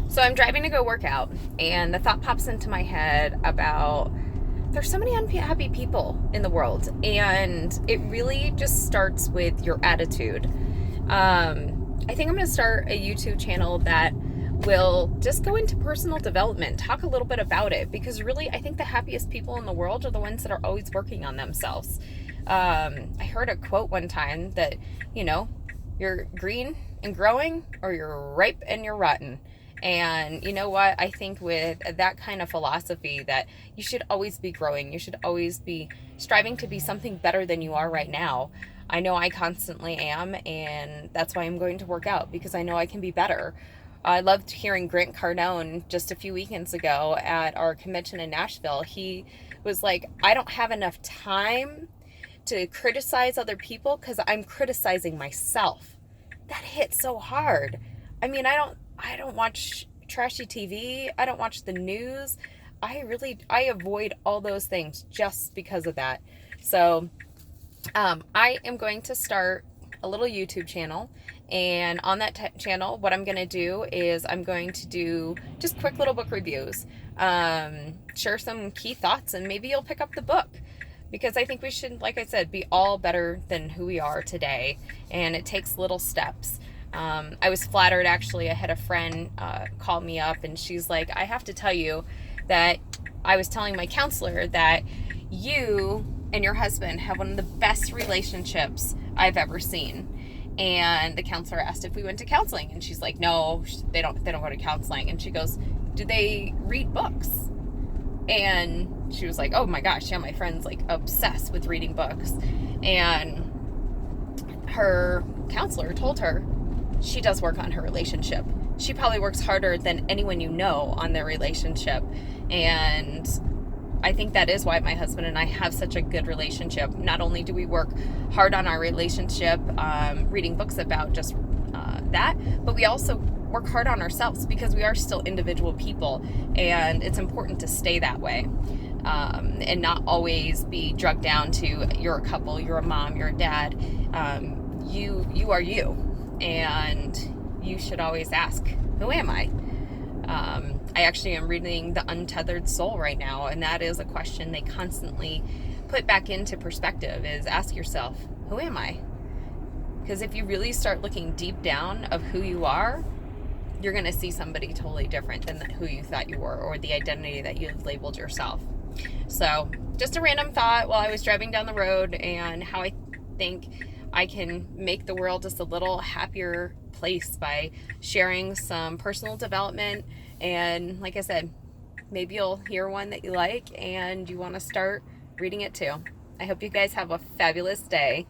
So I'm driving to go work out, and the thought pops into my head about there's so many unhappy people in the world, and it really just starts with your attitude. I think I'm going to start a YouTube channel that will just go into personal development, talk a little bit about it, because really, I think the happiest people in the world are the ones that are always working on themselves. I heard a quote one time that, you know, you're green and growing, or you're ripe and you're rotten. And you know what? I think with that kind of philosophy, that you should always be growing, you should always be striving to be something better than you are right now. I know I constantly am, and that's why I'm going to work out, because I know I can be better. I loved hearing Grant Cardone just a few weekends ago at our convention in Nashville. He was like, I don't have enough time to criticize other people because I'm criticizing myself. That hit so hard. I mean, I don't watch trashy TV. I don't watch the news. I avoid all those things just because of that. So, I am going to start a little YouTube channel, and on that channel, what I'm going to do is I'm going to do just quick little book reviews, share some key thoughts, and maybe you'll pick up the book, because I think we should, like I said, be all better than who we are today, and it takes little steps. I was flattered, actually. I had a friend call me up, and she's like, I have to tell you that I was telling my counselor that you and your husband have one of the best relationships I've ever seen. And the counselor asked if we went to counseling, and she's like, no, they don't go to counseling. And she goes, do they read books? And she was like, oh my gosh, yeah, my friend's like obsessed with reading books. And her counselor told her she does work on her relationship. She probably works harder than anyone you know on their relationship. And I think that is why my husband and I have such a good relationship. Not only do we work hard on our relationship, reading books about just that, but we also work hard on ourselves, because we are still individual people, and it's important to stay that way, and not always be drugged down to you're a couple, you're a mom, you're a dad. You are you, and you should always ask, who am I? I actually am reading The Untethered Soul right now, and that is a question they constantly put back into perspective, is ask yourself, who am I? Because if you really start looking deep down of who you are, you're going to see somebody totally different than who you thought you were, or the identity that you've labeled yourself. So just a random thought while I was driving down the road, and how I think I can make the world just a little happier place by sharing some personal development. And like I said, maybe you'll hear one that you like and you want to start reading it too. I hope you guys have a fabulous day.